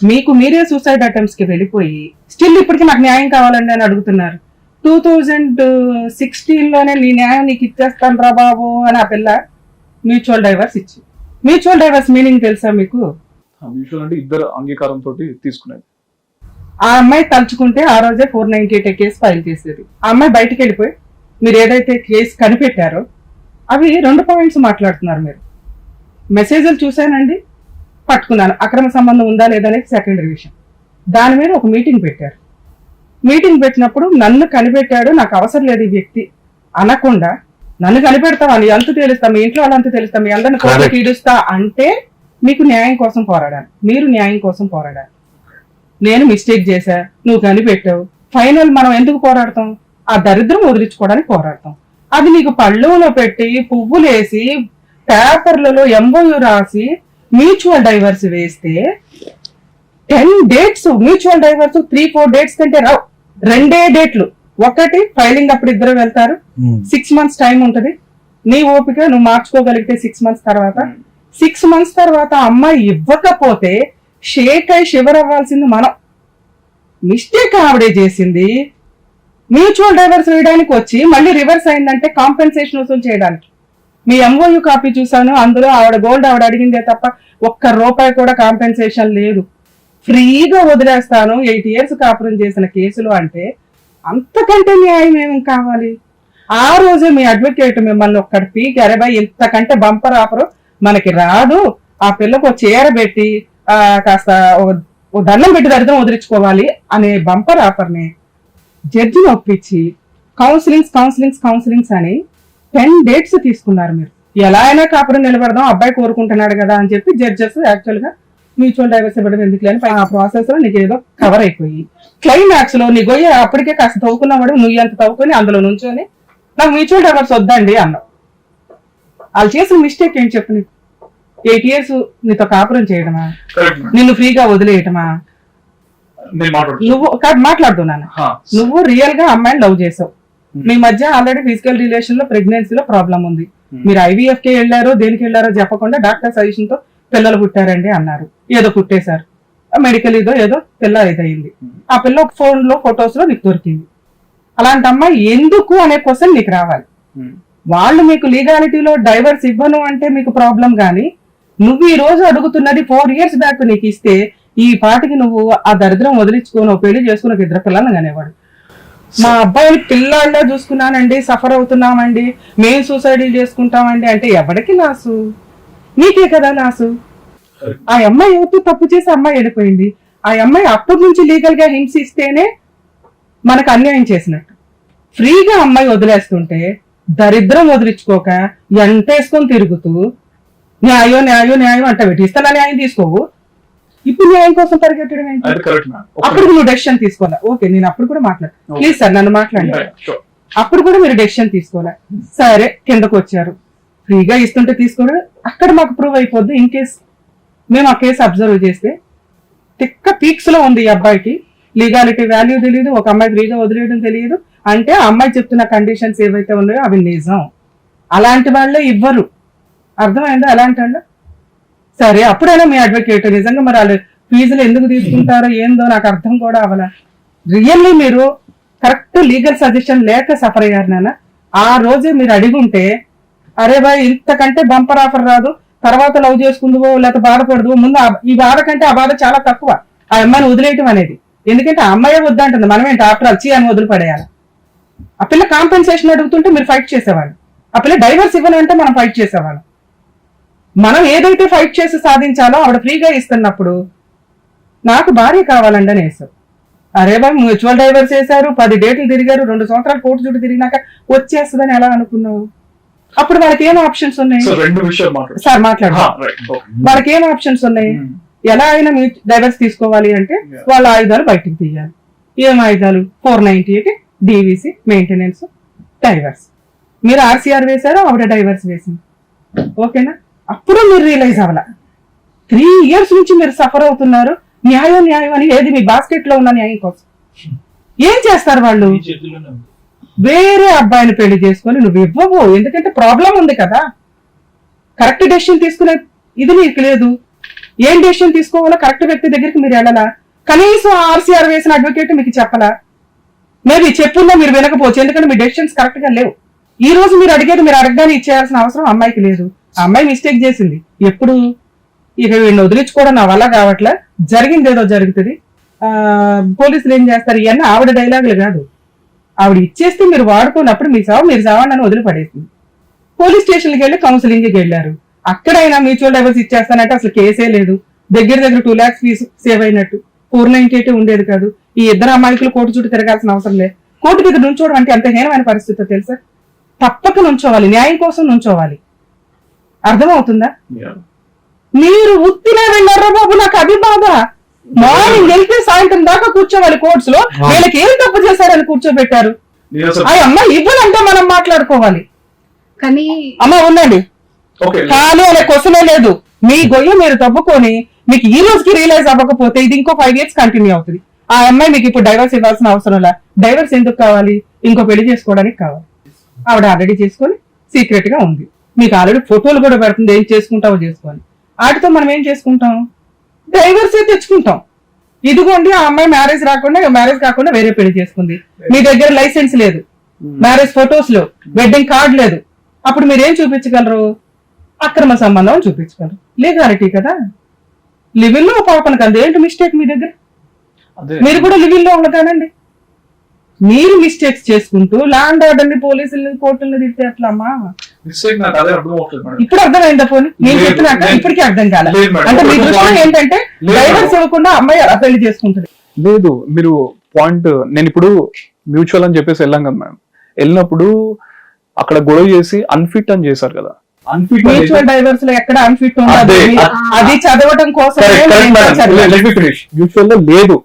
మీకు మీరే సూసైడ్ అటెంప్ట్స్ కి వెళ్ళిపోయి స్టిల్ ఇప్పటికి నాకు న్యాయం కావాలండి అని అడుగుతున్నారు. 2016లోనే నీ న్యాయం నీకు ఇచ్చేస్తాను రా బాబు అని ఆ పిల్ల మ్యూచువల్ డైవర్స్ ఇచ్చి. మ్యూచువల్ డైవర్స్ మీనింగ్ తెలుసా మీకు? మ్యూచువల్ అంటే ఇద్దరు అంగీకారంతో తీసుకునేది. ఆ అమ్మాయి తలుచుకుంటే ఆ రోజే 498 కేసు ఫైల్ చేసేది. ఆ అమ్మాయి బయటికి వెళ్ళిపోయి మీరు ఏదైతే కేసు కనిపెట్టారో అవి 2 పాయింట్స్ మాట్లాడుతున్నారు. మీరు మెసేజ్లు చూశానండి, పట్టుకున్నాను, అక్రమ సంబంధం ఉందా లేదా అనేది సెకండరీ విషయం. దాని మీద ఒక మీటింగ్ పెట్టారు. మీటింగ్ పెట్టినప్పుడు నన్ను కనిపెట్టాడు, నాకు అవసరం లేదు ఈ వ్యక్తి అనకుండా నన్ను కనిపెడతావా, నీ అంతు తెలుస్తా, మీ ఇంట్లో వాళ్ళంతా తెలుస్తా, మీ అందరిని కోర్టుకి ఈడుస్తా అంటే మీకు న్యాయం కోసం పోరాడాలి. మీరు న్యాయం కోసం పోరాడాలి. నేను మిస్టేక్ చేశా, నువ్వు కనిపెట్టావు, ఫైనల్ మనం ఎందుకు పోరాడతాం? ఆ దరిద్రం వదిలించుకోవడానికి పోరాడతాం. అది నీకు పళ్ళులో పెట్టి పువ్వులేసి పేపర్లలో ఎంఓయూ రాసి మ్యూచువల్ డైవర్స్ వేస్తే 10 dates మ్యూచువల్ డైవర్స్ 3-4 dates కంటే రావు. 2 dates. ఒకటి ఫైలింగ్ అప్పుడు ఇద్దరు వెళ్తారు, 6 months టైం ఉంటది. నీ ఓపిక నువ్వు మార్చుకోగలిగితే 6 months తర్వాత, 6 months తర్వాత అమ్మాయి ఇవ్వకపోతే షేక్ అయి షివర్ అవ్వాల్సింది మనం. మిస్టేక్ ఆవిడే చేసింది. మ్యూచువల్ డైవర్స్ వేయడానికి వచ్చి మళ్ళీ రివర్స్ అయిందంటే కాంపెన్సేషన్ వసూలు చేయడానికి. మీ ఎంఓయూ కాపీ చూసాను, అందులో ఆవిడ గోల్డ్ ఆవిడ అడిగిందే తప్ప ₹1 కూడా కాంపెన్సేషన్ లేదు. ఫ్రీగా వదిలేస్తాను 8 years కాపురం చేసిన కేసులు అంటే అంతకంటే న్యాయం ఏమి కావాలి? ఆ రోజే మీ అడ్వకేట్ మిమ్మల్ని ఒక్కడి పీకి అరేబై ఇంతకంటే బంపర్ ఆఫర్ మనకి రాదు, ఆ పిల్లకు చీర పెట్టి కాస్త దండం పెట్టి దరిద్రం వదిలించుకోవాలి అనే బంపర్ ఆఫర్ ని జడ్జిని ఒప్పించి కౌన్సిలింగ్స్ అని 10 dates తీసుకున్నారు. మీరు ఎలా అయినా కాపురం నిలబడదాం, అబ్బాయి కోరుకుంటున్నాడు కదా అని చెప్పి జడ్జెస్ యాక్చువల్ గా మ్యూచువల్ డైవర్స్ ఇవ్వడం ఎందుకు లేని ఆ ప్రాసెస్ లో నీకు ఏదో కవర్ అయిపోయి క్లైమాక్స్ లో నీ గొయ్య అప్పటికే కాస్త తవ్వుకున్నవాడు నువ్వు ఎంత తవ్వుకొని అందులో నుంచొని నాకు మ్యూచువల్ డైవర్స్ వద్దండి అన్నావు. వాళ్ళు చేసిన మిస్టేక్ ఏంటి చెప్పు? నీకు 8 years నీతో కాపురం చేయడమా, నిన్ను ఫ్రీగా వదిలేయటమా? నువ్వు మాట్లాడుతున్నాను, నువ్వు రియల్ గా అమ్మాయిని లవ్ చేసావు, మీ మధ్య ఆల్రెడీ ఫిజికల్ రిలేషన్ లో ప్రెగ్నెన్సీలో ప్రాబ్లం ఉంది, మీరు IVF కి వెళ్ళారో దేనికి వెళ్ళారో చెప్పకుండా డాక్టర్ సజెషన్ తో పిల్లలు పుట్టారండి అన్నారు, ఏదో పుట్టేశారు, మెడికల్ ఏదో పిల్ల ఇదయింది, ఆ పిల్ల ఫోన్ లో ఫొటోస్ లో నీకు దొరికింది. అలాంటి అమ్మాయి ఎందుకు అనే క్వశ్చన్ నీకు రావాలి. వాళ్ళు మీకు లీగాలిటీలో డైవర్స్ ఇవ్వను అంటే మీకు ప్రాబ్లం, గానీ నువ్వు ఈ రోజు అడుగుతున్నది 4 years బ్యాక్ నీకు ఇస్తే ఈ పాటికి నువ్వు ఆ దరిద్రం వదిలించుకోను పెళ్లి చేసుకుని 2 పిల్లలను కానివాడు. మా అబ్బాయిని పిల్లాళ్ళ చూసుకున్నానండి, సఫర్ అవుతున్నామండి, మేము సూసైడ్ చేసుకుంటామండి అంటే ఎవరికి లాసు? నీకే కదా లాసు. ఆ అమ్మాయి ఎవరితో తప్పు చేసి అమ్మాయి వెళ్ళిపోయింది. ఆ అమ్మాయి అప్పటి నుంచి లీగల్ గా హింసిస్తేనే మనకు అన్యాయం చేసినట్టు. ఫ్రీగా అమ్మాయి వదిలేస్తుంటే దరిద్రం వదిలించుకోక ఎంటేసుకొని తిరుగుతూ న్యాయం న్యాయం న్యాయం అంటే ఇస్తానా న్యాయం తీసుకోవు. ఇప్పుడు న్యాయం కోసం పరిగెట్టడం ఏంటి? అప్పుడు నువ్వు డెసిషన్ తీసుకోవాలా? ఓకే, నేను అప్పుడు కూడా మాట్లాడు, ప్లీజ్ సార్ నన్ను మాట్లాడండి. అప్పుడు కూడా మీరు డెసిషన్ తీసుకోవాలా? సరే, కిందకు వచ్చారు, ఫ్రీగా ఇస్తుంటే తీసుకోవడం అక్కడ మాకు ప్రూవ్ అయిపోద్ది. ఇన్ కేస్ మేము ఆ కేసు అబ్జర్వ్ చేస్తే తిక్క పీక్స్ లో ఉంది ఈ అబ్బాయికి, లీగాలిటీ వాల్యూ తెలియదు, ఒక అమ్మాయి ఫ్రీగా వదిలేయడం తెలియదు అంటే ఆ అమ్మాయి చెప్తున్న కండిషన్స్ ఏవైతే ఉన్నాయో అవి నిజం. అలాంటి వాళ్ళే ఇవ్వరు, అర్థమైందా? అలాంటి వాళ్ళు సరే అప్పుడైనా మీ అడ్వకేట్ నిజంగా మరి వాళ్ళు ఫీజులు ఎందుకు తీసుకుంటారో ఏందో నాకు అర్థం కూడా అవ్వాల. రియల్లీ మీరు కరెక్ట్ లీగల్ సజెషన్ లేక సఫర్ అయ్యారు నాన్న. ఆ రోజే మీరు అడిగుంటే అరే బాయ్ ఇంతకంటే బంపర్ ఆఫర్ రాదు, తర్వాత లవ్ చేసుకుందువో లేకపోతే బాధపడదు, ముందు ఈ బాధ కంటే ఆ బాధ చాలా తక్కువ ఆ అమ్మాయిని వదిలేయటం అనేది. ఎందుకంటే ఆ అమ్మాయే వద్దంటుంది, మనమేంటి ఆఫ్టర్ వచ్చి అని వదిలిపడేయాలి. ఆ పిల్ల కాంపెన్సేషన్ అడుగుతుంటే మీరు ఫైట్ చేసేవాళ్ళు, ఆ పిల్ల డైవర్స్ ఇవ్వనంటే మనం ఫైట్ చేసేవాళ్ళం. మనం ఏదైతే ఫైట్ చేసి సాధించాలో ఆవిడ ఫ్రీగా ఇస్తున్నప్పుడు నాకు భార్య కావాలండి అని వేసావు. అరే బాబు మ్యూచువల్ డైవర్స్ వేశారు, 10 dates తిరిగారు, 2 సంవత్సరాలు కోర్టు చుట్టూ తిరిగినాక వచ్చేస్తుందని ఎలా అనుకున్నావు? అప్పుడు వాళ్ళకి ఏం ఆప్షన్స్ ఉన్నాయి సార్? మాట్లాడు. వాళ్ళకి ఏం ఆప్షన్స్ ఉన్నాయి? ఎలా అయినా మీ డైవర్స్ తీసుకోవాలి అంటే వాళ్ళ ఆయుధాలు బయటకు తీయాలి. ఏం ఆయుధాలు? 498 DVC, మెయింటెనెన్స్, డైవర్స్. మీరు RCR వేశారు, ఆవిడ డైవర్స్ వేసింది, ఓకేనా? అప్పుడు మీరు రియలైజ్ అవ్వాల 3 years నుంచి మీరు సఫర్ అవుతున్నారు. న్యాయం న్యాయం అని ఏది మీ బాస్కెట్ లో ఉన్న న్యాయం కోసం ఏం చేస్తారు వాళ్ళు? వేరే అబ్బాయిని పెళ్లి చేసుకొని నువ్వు ఇవ్వవు, ఎందుకంటే ప్రాబ్లం ఉంది కదా. కరెక్ట్ డెసిషన్ తీసుకునే ఇది నీకు లేదు. ఏం డెసిషన్ తీసుకోవాలో కరెక్ట్ వ్యక్తి దగ్గరికి మీరు వెళ్ళాలా? కనీసం ఆర్సీఆర్ వేసిన అడ్వకేట్ మీకు చెప్పలా? మేబీ చెప్పున్నా మీరు వినకపోవచ్చు, ఎందుకంటే మీ డెసిషన్స్ కరెక్ట్ గా లేవు. ఈ రోజు మీరు అడిగేది మీరు అడగగానే ఇచ్చేయాల్సిన అవసరం అమ్మాయికి లేదు. ఆ అమ్మాయి మిస్టేక్ చేసింది. ఎప్పుడు ఇక వీళ్ళని వదిలించుకోవడం నా వల్ల కావట్లే, జరిగింది ఏదో జరుగుతుంది. పోలీసులు ఏం చేస్తారు? ఇవన్నీ ఆవిడ డైలాగులు కాదు. ఆవిడ ఇచ్చేస్తే మీరు వాడుకున్నప్పుడు మీ చావు మీరు చావండి అని వదిలిపడేసింది. పోలీస్ స్టేషన్కి వెళ్ళి కౌన్సిలింగ్ కి వెళ్ళారు. అక్కడైనా మ్యూచువల్ డైవర్స్ ఇచ్చేస్తానంటే అసలు కేసే లేదు. దగ్గర 2 lakhs ఫీజు సేవ్ అయినట్టు. 498 ఉండేది కాదు. ఈ ఇద్దరు అమాయకులు కోర్టు చుట్టూ తిరగాల్సిన అవసరం లేదు. కోర్టు మీద నుంచోవడం అంటే అంత హీనమైన పరిస్థితి తెలుసా? తప్పక నుంచోవాలి, న్యాయం కోసం నుంచోవాలి. అర్థమవుతుందా? మీరు ఉత్తినే వెళ్ళారా బాబు, నాకు అది బాధ. మార్నింగ్ వెళ్తే సాయంత్రం దాకా కూర్చోవాలి కోర్ట్స్ లో. వీళ్ళకి ఏం తప్పు చేశారని కూర్చోబెట్టారు. ఆ అమ్మాయి ఇవ్వాలంటే మనం మాట్లాడుకోవాలి. కానీ అమ్మ ఉండండి, కానీ అనే క్వశ్చనే లేదు. మీ గొయ్య మీరు తప్పుకొని మీకు ఈ రోజుకి రియలైజ్ అవ్వకపోతే ఇది ఇంకో 5 years కంటిన్యూ అవుతుంది. ఆ అమ్మాయి మీకు ఇప్పుడు డైవర్స్ ఇవ్వాల్సిన అవసరం లే. డైవర్స్ ఎందుకు కావాలి? ఇంకో పెళ్లి చేసుకోవడానికి కావాలి. ఆవిడ ఆల్రెడీ చేసుకొని సీక్రెట్ గా ఉంది. మీకు ఆల్రెడీ ఫోటోలు కూడా పెడుతుంది, ఏం చేసుకుంటావో చేసుకోవాలి. వాటితో మనం ఏం చేసుకుంటాం? డైవర్స్ తెచ్చుకుంటాం. ఇదిగోండి ఆ అమ్మాయి మ్యారేజ్ కాకుండా వేరే పెళ్లి చేసుకుంది. మీ దగ్గర లైసెన్స్ లేదు, మ్యారేజ్ ఫొటోస్ లో, వెడ్డింగ్ కార్డ్ లేదు. అప్పుడు మీరు ఏం చూపించగలరు? అక్రమ సంబంధం చూపించగలరు. లీగాలిటీ కదా. లివిల్ లో పాపను కదా, ఏంటి మిస్టేక్ మీ దగ్గర? మీరు కూడా లివిల్ లో ఉండగానండి. మీరు మిస్టేక్స్ చేసుకుంటూ ల్యాండ్ ఆర్డర్ ని పోలీసుల్ని కోర్టుల్ని తిట్టే అట్లా అమ్మా. ఇప్పుడు అర్థమైందా? పోనీ నేను చెప్పినాక ఇప్పటికీ అర్థం కాలే. అంటే మీ దృష్టిలో ఏంటంటే డైవర్స్ ఇవ్వకుండా అమ్మాయి అలా పెళ్లి చేసుకుంటుంది. లేదు, మీరు పాయింట్, నేను ఇప్పుడు మ్యూచువల్ అని చెప్పేసి వెళ్ళాం కదా మేడం. వెళ్ళినప్పుడు అక్కడ గొడవ చేసి అన్ఫిట్ అని చేశారు కదా. మ్యూచువల్ డైవర్స్ లో ఎక్కడ అన్ఫిట్ ఉండదు. అది చదవటం కోసం మ్యూచువల్ లో లేదు.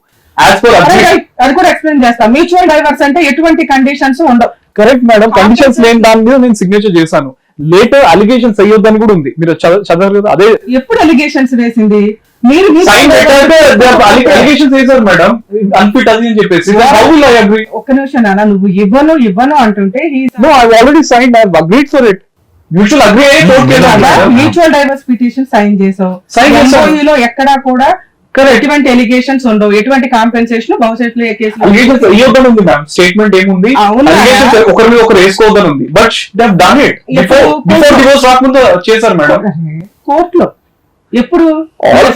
అది కూడా ఎక్స్ప్లెయిన్ చేస్తా. మ్యూచువల్ డైవర్స్ అంటే ఎటువంటి కండిషన్స్ ఉండవు. కరెక్ట్ మేడం, కండిషన్స్ లేని దాని మీద నేను సిగ్నేచర్ చేశాను. లేటర్ అలిగేషన్స్ అయ్యొద్దని కూడా ఉంది. మీరు చదవరు కదా? అదే ఎప్పుడు అలిగేషన్స్ వేసింది మీరు? అలిగేషన్స్ వేశారు మేడం, అన్ఫిట్ అది అని చెప్పేసి. ఒక్క నిమిషం నాన్న, నువ్వు ఇవ్వను అంటుంటే already sign, I have agreed for it. Mutual divorce petition sign చేసావు. లో ఎక్కడా కూడా ఎటువంటి ఎలిగేషన్స్ ఉండవు, ఎటువంటి కాంపెన్సేషన్ భవిష్యత్తులో ఏ కేసులో స్టేట్మెంట్ ఏముంది, ఒకరి మీద ఒకరు వేసుకోవద్దని ఉంది. But they have done it before divorce రాకముందు చేశారు మేడం. కోర్టులో ఎప్పుడు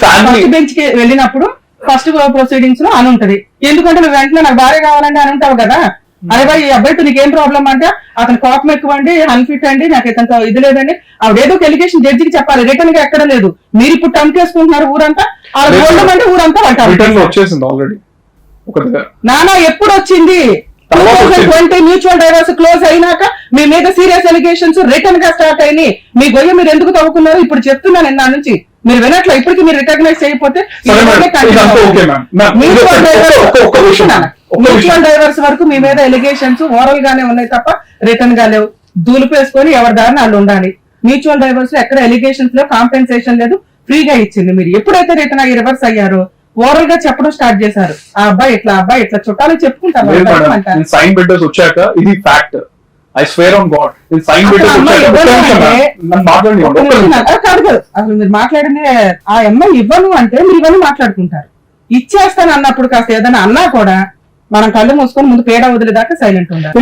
ఫస్ట్ బెంచ్ కి వెళ్ళినప్పుడు ఫస్ట్ ప్రొసీడింగ్స్ లో అని ఉంటది. ఎందుకంటే నువ్వు వెంటనే నాకు భార్య కావాలంటే అని ఉంటావు కదా. అరే బాయ్, ఈ అబ్బాయితో నీకేం ప్రాబ్లం అంటే అతను కోపం ఎక్కువ అండి, అన్ఫిట్ అండి, నాకు ఇతంత ఇది లేదండి. ఆవిడేదో ఎలిగేషన్ జడ్జికి చెప్పాలి, రిటర్న్ గా ఎక్కడ లేదు. మీరు ఇప్పుడు టర్మ్ చేసుకుంటున్నారు ఊరంతా. అంటే ఊరంతా వచ్చేసింది ఆల్రెడీ. నానా ఎప్పుడు వచ్చింది? 2020 మ్యూచువల్ డైవర్స్ క్లోజ్ అయినాక మీ మీద సీరియస్ ఎలిగేషన్స్ రిటర్న్ గా స్టార్ట్ అయినాయి. మీ గొయ్య మీరు ఎందుకు తవ్వుకున్నారు ఇప్పుడు చెప్తున్నాను నా నుంచి. మీరు వినట్లే, ఇప్పటికి మీరు రికగ్నైజ్ చేయకపోతే మ్యూచువల్ డైవర్స్ వరకు మీ మీద ఎలిగేషన్స్ ఓరల్ గానే ఉన్నాయి తప్ప రిటర్న్ గా లేవు. దూలిపేసుకొని ఎవరి దారిని వాళ్ళు ఉండాలి. మ్యూచువల్ డైవర్స్ లో ఎక్కడ ఎలిగేషన్స్ లో కాంపెన్సేషన్ లేదు, ఫ్రీగా ఇచ్చింది. మీరు ఎప్పుడైతే రిటర్న్ అయ్యి రివర్స్ అయ్యారో ఓవరాల్ గా చెప్పడం స్టార్ట్ చేశారు. ఆ అబ్బాయి ఇట్లా చుట్టాలు చెప్పుకుంటారు. సైన్ బిల్డర్స్ వచ్చాక ఇది fact. I swear on God, sign builders కాదు. అసలు మీరు మాట్లాడింది ఆ అమ్మాయి ఇవ్వను అంటే మీరు ఇవన్నీ మాట్లాడుకుంటారు. ఇచ్చేస్తాను అన్నప్పుడు కాస్త ఏదైనా అన్నా కూడా మనం కళ్ళు మూసుకొని ముందు పేడ వదిలేదాకా సైలెంట్ ఉండాలి.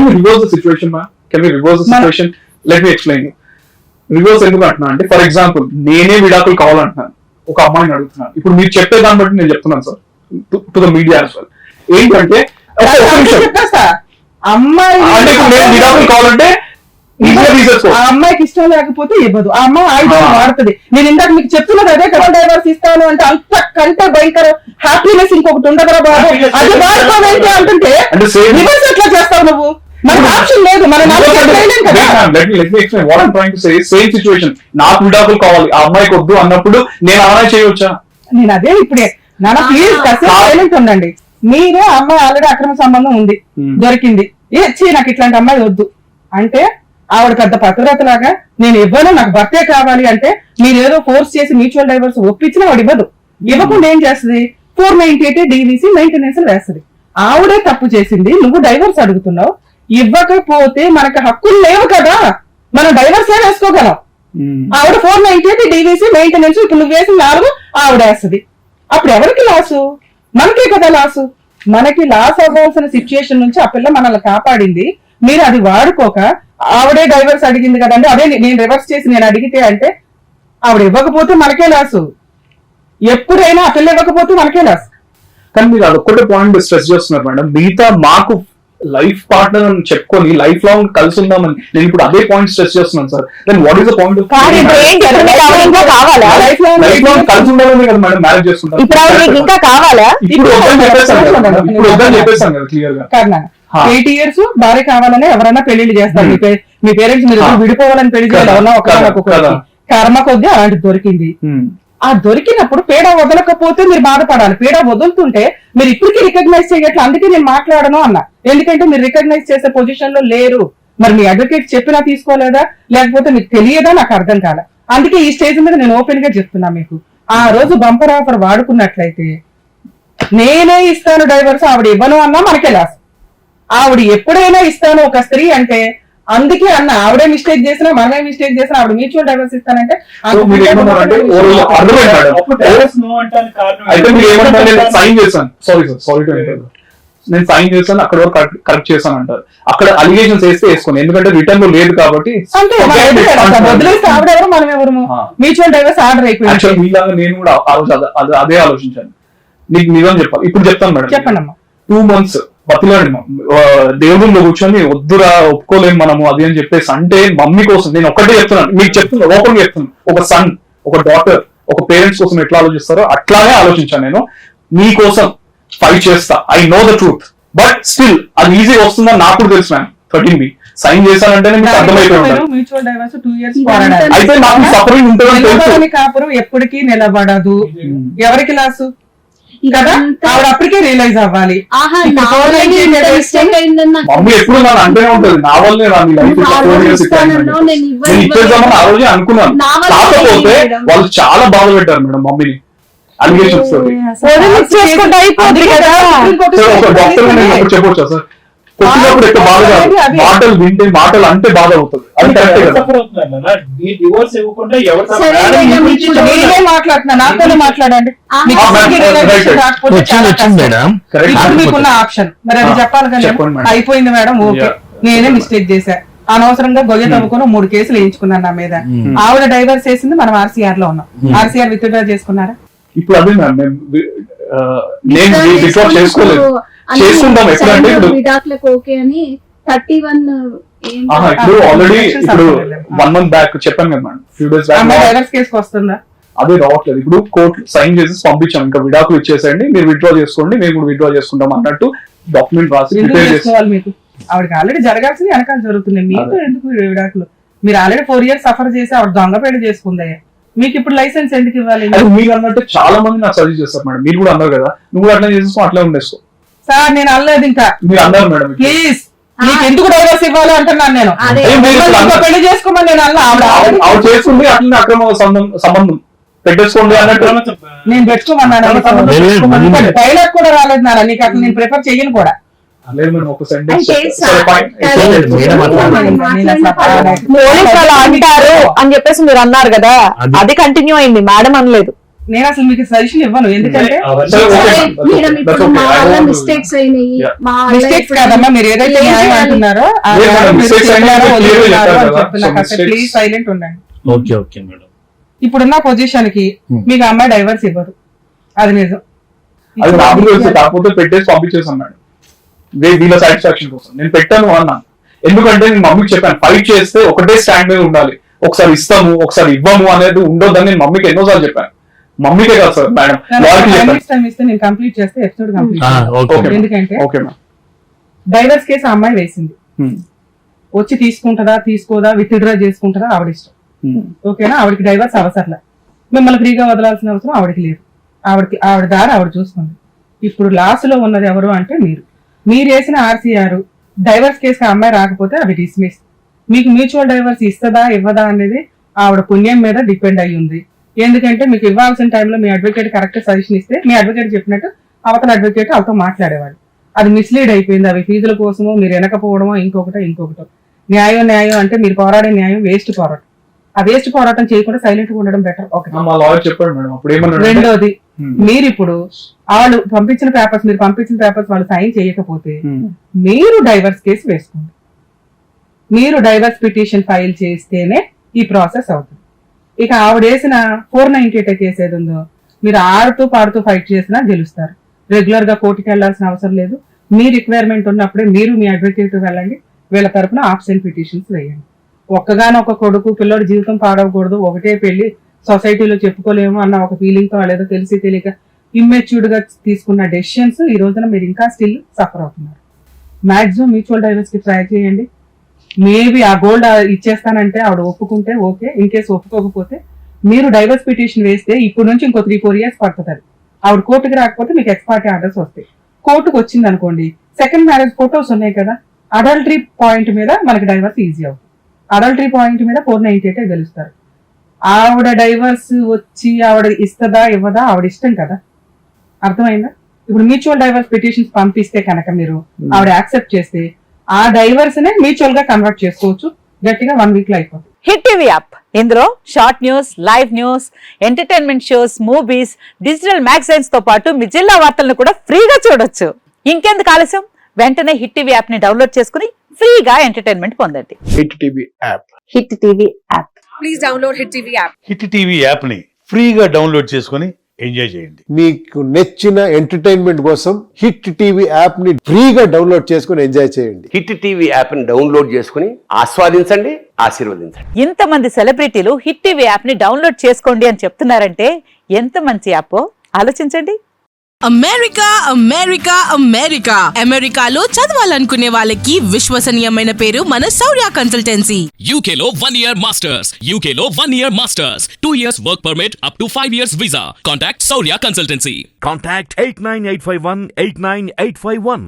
రివర్స్ ఎందుకు అంటున్నా అంటే, ఫర్ ఎగ్జాంపుల్ నేనే విడాకులు కావాలంటున్నాను, ఒక అమ్మాయిని అడుగుతున్నాను. ఇప్పుడు మీరు చెప్పే దాన్ని బట్టి నేను చెప్తున్నాను sir to the media as well. ఏంటంటే అమ్మాయి విడాకులు కావాలంటే ఆ అమ్మాయికి ఇష్టం లేకపోతే ఇవ్వదు. ఆ అమ్మాయి ఆయుధాలు వాడుతుంది. నేను ఇందాక మీకు చెప్తున్నది అదే కదా. డైవర్స్ ఇస్తాను అంటే అంతకంటే భయంకర హ్యాపీనెస్ ఇంకొకటి ఉండదురా బాబు. అది వాడుకోవేంటి అంటుంటే రివర్స్ ఎట్లా చేస్తావు నువ్వు? మనకు ఆప్షన్ లేదు. సేమ్ సిచ్యువేషన్, నాకు విడాకులు కావాలి, ఆ అమ్మాయికి వద్దు అన్నప్పుడు నేను అలా చేయవచ్చా? నేను అదే ఇప్పుడే నాన్న ప్లీజ్ సైలెంట్ ఉండండి. మీరే అమ్మాయి ఆల్రెడీ అక్రమ సంబంధం ఉంది, దొరికింది, నాకు ఇట్లాంటి అమ్మాయి వద్దు అంటే ఆవిడ పెద్ద పతివ్రత లాగా నేను ఇవ్వను, నాకు భర్తే కావాలి అంటే మీరు ఏదో ఫోర్స్ చేసి మ్యూచువల్ డైవర్స్ ఒప్పించినా వాడు ఇవ్వదు. ఇవ్వకుండా ఏం చేస్తుంది? 498 DVC మెయింటెనెన్స్ వేస్తుంది. ఆవిడే తప్పు చేసింది, నువ్వు డైవర్స్ అడుగుతున్నావు. ఇవ్వకపోతే మనకు హక్కులు లేవు కదా, మనం డైవర్స్ వేసుకోగలం. ఆవిడ 498 డివిసి మెయింటెనెన్స్, ఇప్పుడు నువ్వు వేసిన 4 ఆవిడ వేస్తుంది. అప్పుడు ఎవరికి లాసు? మనకే కదా లాసు. మనకి లాస్ అవ్వాల్సిన సిచ్యుయేషన్ నుంచి ఆ పిల్ల మనల్ని కాపాడింది. మీరు అది వాడుకోక ఆవిడే డైవర్స్ అడిగింది కదండి, అదే నేను రివర్స్ చేసి నేను అడిగితే అంటే ఆవిడ ఇవ్వకపోతే మనకే లాసు. ఎప్పుడైనా ఆ పిల్ల ఇవ్వకపోతే మనకే లాస్. కానీ మీరు అదొక్కటే పాయింట్ స్ట్రెస్ చేస్తున్నారు మేడం. మిగతా మాకు లైఫ్ పార్ట్నర్ అని చెప్పుకొని లైఫ్ లాంగ్ కలిసి ఉందామని నేను ఇప్పుడు అదే పాయింట్ స్ట్రెస్ చేస్తున్నాను sir. Then what is the point? Life long కలిసి ఉండాలని కదా మేడం మ్యారేజ్ చేసుకుంటాం. ఇంకా కావాలా? ఇప్పుడు వద్దని చెప్పేసాను కదా క్లియర్ గా. 8 years భార్య కావాలని ఎవరైనా పెళ్లిళ్ళు చేస్తారు. మీ పేరెంట్స్ మీరు విడిపోవాలని పెళ్లి చేయాలి. ఎవరన్నా ఒక కర్మ కొద్ది అలాంటి దొరికింది. ఆ దొరికినప్పుడు పీడ వదలకపోతే మీరు బాధపడాలి. పీడ వదులుతుంటే మీరు ఇప్పటికీ రికగ్నైజ్ చేయట్లేదు. అందుకే నేను మాట్లాడను అన్నా. ఎందుకంటే మీరు రికగ్నైజ్ చేసే పొజిషన్ లో లేరు. మరి మీ అడ్వకేట్ చెప్పినా తీసుకోలేదా, లేకపోతే మీకు తెలియదా, నాకు అర్థం కాలే. అందుకే ఈ స్టేజ్ మీద నేను ఓపెన్ గా చెప్తున్నా మీకు. ఆ రోజు బంపర్ ఆఫర్ వాడుకున్నట్లయితే నేనే ఇస్తాను డైవర్స్, ఆవిడ ఇవ్వను అన్నా మనకే లాస్. ఆవిడ ఎప్పుడైనా ఇస్తాను ఒక స్త్రీ అంటే, అందుకే అన్న ఆవిడే మిస్టేక్ చేసినా మనమే మిస్టేక్ చేసినా ఆవిడ మ్యూచువల్ డైవర్స్ ఇస్తానంటే నేను సైన్ చేశాను అక్కడ వరకు కరెక్ట్ చేశాను అంటారు. అక్కడ అలిగేషన్స్ వేస్తే వేసుకోండి, ఎందుకంటే రిటర్న్ లో లేదు కాబట్టి. ఆవిడెవరు మనం ఎవరు, మ్యూచువల్ డైవర్స్ ఆర్డర్ అయిపోయింది. మీలాగా నేను కూడా ఆ రోజు అదే ఆలోచించాను. నీకు నిజం చెప్పాలి. ఇప్పుడు చెప్తాను మేడం. చెప్పండి అమ్మా. 2 months బతిలాడి దేవుళ్ళలో కూర్చొని వద్దురా ఒప్పుకోలేము మనము అది అని చెప్పేసి అంటే మమ్మీ కోసం నేను ఒక్కటే చెప్తున్నాను, మీకు చెప్తున్నాను, ఓపెన్ గా చెప్తున్నాను. ఒక సన్, ఒక డాటర్, ఒక పేరెంట్స్ కోసం ఎట్లా ఆలోచిస్తారో అట్లానే ఆలోచించాను. నేను మీకోసం ఫైట్ చేస్తా. I know the truth. But still అది ఈజీ వస్తుందని నాకు కూడా తెలుసు మ్యామ్. 13B సైన్ చేశానంటే మీకు అర్థమైపోయింది. మ్యూచువల్ డైవర్స్ 2 years అయితే నాకు సఫరింగ్ ఉంటుంది. కాపురం ఎప్పటికీ నిలబడదు. ఎవరికి లాసు కదా, ఆవిడ అప్పటికే రియలైజ్ అవ్వాలి. మమ్మీ ఎప్పుడు నన్ను అంటేనే ఉంటుంది, నా వల్లే రాని లైఫ్ నేను ఇచ్చేద్దామని ఆ రోజే అనుకున్నాను. కాకపోతే వాళ్ళు చాలా బాధ పెట్టారు మేడం మమ్మీని అలిగేషన్స్ తోటి. చెప్పొచ్చా సార్? కొట్టినప్పుడు ఎక్కువ బాధ కాదు, మాటలు వింటే మాటలు అంటే బాధ అవుతుంది. అది కరెక్టే కదా. మాట్లాడుతున్నా, నాతోనే మాట్లాడండి. మీకున్న ఆప్షన్ మరి అది చెప్పాలి కానీ అయిపోయింది మేడం, ఓకే నేనే మిస్టేక్ చేశా, అనవసరంగా గొయ్య తవ్వుకొని 3 కేసులు వేయించుకున్నాను నా మీద. ఆవిడ డైవర్స్ చేసింది, మనం RCR లో ఉన్నాం. RCR విత్డ్రా చేసుకున్నారా? ఇప్పుడు అదే మ్యామ్ నేను రికార్డ్ చేసుకోలేదు, చేసుకుంటాం ఎప్పుడంటే ఇప్పుడు ఓకే అని 31 ఇప్పుడు ఆల్రెడీ ఇప్పుడు 1 month బ్యాక్ చెప్పాను కదా madam, few days back divorce కేసుకి వస్తుందా? అదే రావట్లేదు. ఇప్పుడు కోర్టు సైన్ చేసి పంపించాం, ఇంకా విడాకులు ఇచ్చేసేయండి, మీరు విత్డ్రా చేసుకోండి, మేము కూడా విత్డ్రా చేసుకుంటాం అన్నట్టు డాక్యుమెంట్ రాసి మీకు. ఆవిడకి ఆల్రెడీ జరగాల్సింది వెనకాల జరుగుతుంది, మీకు ఎందుకు విడాకులు? మీరు ఆల్రెడీ 4 years సఫర్ చేసి ఆవిడ దొంగ పెళ్లి చేసుకుందా, మీకు ఇప్పుడు లైసెన్స్ ఎందుకు ఇవ్వాలి? మీరు అన్నట్టు చాలా మంది నాకు సజెస్ట్ చేస్తారు మేడం, మీరు కూడా అన్నారు కదా, నువ్వు కూడా అట్లా చేసుకో అట్లా ఉండేసుకో. సార్ నేను అనలేదు ఇంకా, మీరు అన్నారు మేడం. ప్లీజ్ నీకు ఎందుకు డైవర్స్ ఇవ్వాలి అంటున్నాను నేను. పెళ్లి చేసుకోమని నేను అన్నా, ఆవిడ చేసుకుంది అట్లనే అక్రమ సంబంధం పెట్టేసుకోండి అన్నట్టు నేను పెట్టుకోమన్నాను. డైలాగ్ కూడా రాలేదు నాన్న, నీకు అట్లా నేను ప్రిఫర్ చెయ్యను కూడా. అంటారు అని చెప్పేసి మీరు అన్నారు కదా, అది కంటిన్యూ అయింది, మేడం అనలేదు. నేను అసలు మీకు సజెషన్ ఇవ్వను, ఎందుకంటే మిస్టేక్స్ కాదమ్మా, మీరు ఏదైతే న్యాయం అంటున్నారో ప్లీజ్ సైలెంట్ ఉండండి. ఇప్పుడున్న పొజిషన్ కి మీకు అమ్మాయి డైవర్స్ ఇవ్వరు, అది నిజం. అది నాకు తెలుసు, కాకపోతే పెట్టేసి పంపించేసాను మేడం వీళ్ళ సాటిస్ఫాక్షన్ కోసం. నేను పెట్టాను అన్నాను, ఎందుకంటే నేను మమ్మీకి చెప్పాను ఫైట్ చేస్తే ఒకటే స్టాండ్ మీద ఉండాలి, ఒకసారి ఇస్తాము ఒకసారి ఇవ్వము అనేది ఉండొద్దని నేను మమ్మీకి ఎన్నోసార్లు చెప్పాను. మమ్మీకే కాదు సార్ మేడం, నేను కంప్లీట్ చేస్తే ఎపిసోడ్ కంప్లీట్. ఎందుకంటే డైవర్స్ కేసు ఆ అమ్మాయి వేసింది, వచ్చి తీసుకుంటుందా తీసుకోదా విత్డ్రా చేసుకుంటుందా ఆవిడ ఇష్టం, ఓకేనా? ఆవిడకి డైవర్స్ అవసరం, మిమ్మల్ని ఫ్రీగా వదలాల్సిన అవసరం ఆవిడకి లేదు. ఆవిడ దారి ఆవిడ చూసుకుంది. ఇప్పుడు లాస్ట్ లో ఉన్నది ఎవరు అంటే మీరు వేసిన RCR డైవర్స్ కేసు ఆ అమ్మాయి రాకపోతే అవి డిస్మిస్. మీకు మ్యూచువల్ డైవర్స్ ఇస్తుందా ఇవ్వదా అనేది ఆవిడ పుణ్యం మీద డిపెండ్ అయ్యి ఉంది. ఎందుకంటే మీకు ఇవ్వాల్సిన టైంలో మీ అడ్వకేట్ కరెక్ట్ సజెషన్ ఇస్తే మీ అడ్వకేట్ చెప్పినట్టు అవతల అడ్వకేట్ వాళ్ళతో మాట్లాడేవాడు. అది మిస్లీడ్ అయిపోయింది. అవి ఫీజుల కోసమో మీరు వెనకపోవడమో ఇంకొకటో న్యాయం అంటే మీరు పోరాడే న్యాయం వేస్ట్ పోరాటం. ఆ వేస్ట్ పోరాటం చేయకుండా సైలెంట్ గా ఉండడం బెటర్. ఒకటి. మా లాయర్ చెప్పాడు మేడం అప్పుడు ఏమన్నా. రెండోది, మీరు ఇప్పుడు వాళ్ళు పంపించిన పేపర్స్ వాళ్ళు సైన్ చేయకపోతే మీరు డైవర్స్ కేసు వేసుకోండి. మీరు డైవర్స్ పిటిషన్ ఫైల్ చేస్తేనే ఈ ప్రాసెస్ అవుతుంది. ఇక ఆవిడ వేసిన 498 కేసు ఏది ఉందో మీరు ఆడుతూ పాడుతూ ఫైట్ చేసినా గెలుస్తారు. రెగ్యులర్ గా కోర్టుకి వెళ్లాల్సిన అవసరం లేదు. మీ రిక్వైర్మెంట్ ఉన్నప్పుడే మీరు మీ అడ్వకేట్ వెళ్ళండి, వీళ్ళ తరపున ఆబ్సెంట్ పిటిషన్స్ వేయండి. ఒక్కగానొక్క కొడుకు పిల్లడి జీవితం పాడవకూడదు, ఒకటే పెళ్లి సొసైటీలో చెప్పుకోలేము అన్న ఒక ఫీలింగ్ తో వాళ్ళేదో తెలిసి తెలియక ఇమ్మెచ్యూర్డ్ గా తీసుకున్న డెసిషన్స్ ఈ రోజున మీరు ఇంకా స్టిల్ సఫర్ అవుతున్నారు. మాక్సిమం మ్యూచువల్ డైవర్స్ కి ట్రై చేయండి. మేబీ ఆ గోల్డ్ ఇచ్చేస్తానంటే ఆవిడ ఒప్పుకుంటే ఓకే, ఇన్ కేసు ఒప్పుకోకపోతే మీరు డైవర్స్ పిటిషన్ వేస్తే ఇప్పుడు నుంచి ఇంకో 3-4 years పడుతుంది. ఆవిడ కోర్టుకి రాకపోతే మీకు ఎక్స్పార్టీ ఆర్డర్స్ వస్తాయి. కోర్టుకు వచ్చింది అనుకోండి, సెకండ్ మ్యారేజ్ ఫోటోస్ ఉన్నాయి కదా, అడల్టరీ పాయింట్ మీద మనకి డైవర్స్ ఈజీ అవుతుంది. అడల్టరీ పాయింట్ మీద 498 గెలుస్తారు. ఆవిడ డైవర్స్ వచ్చి ఆవిడ ఇస్తుందా ఇవ్వదా ఆవిడ ఇష్టం కదా, అర్థమైందా? ఇప్పుడు మ్యూచువల్ డైవర్స్ పిటిషన్స్ పంపిస్తే కనుక మీరు ఆవిడ యాక్సెప్ట్ చేస్తే ఆ డైవర్స్ నే మ్యూచువల్ గా కన్వర్ట్ చేసుకోవచ్చు. గట్టిగా 1 week లో అయిపోతుంది. హిట్ టీవీ యాప్, ఇందులో short news, live news, entertainment shows, movies, digital magazines తో పాటు మీ జిల్లా వార్తలను కూడా ఫ్రీగా చూడొచ్చు. ఇంకెందుకు ఆలస్యం, వెంటనే హిట్ టీవీ యాప్ ని డౌన్లోడ్ చేసుకుని ఫ్రీగా ఎంటర్టైన్మెంట్ పొందండి. Hit TV app. Hit TV app. Please download hit TV app. Hit TV app ని ఫ్రీగా డౌన్లోడ్ చేసుకుని ఎంజాయ్ చేయండి. మీకు నచ్చిన ఎంటర్టైన్మెంట్ కోసం హిట్ టీవీ యాప్ ని ఫ్రీగా డౌన్లోడ్ చేసుకుని ఎంజాయ్ చేయండి. హిట్ టీవీ యాప్ ని డౌన్లోడ్ చేసుకుని ఆస్వాదించండి, ఆశీర్వదించండి. ఇంతమంది సెలబ్రిటీలు హిట్ టీవీ యాప్ ని డౌన్లోడ్ చేసుకోండి అని చెప్తున్నారంటే ఎంత మంచి యాప్ ఆలోచించండి. అమెరికా అమెరికా అమెరికా అమెరికాలో చదవాలనుకునే వాళ్ళకి విశ్వసనీయమైన పేరు మన శౌర్య కన్సల్టెన్సీ. UK లో 1 year masters, UK లో 1 year masters, 2 years work permit up to 5 years visa. Contact Saurya Consultancy. Contact 89851 89851.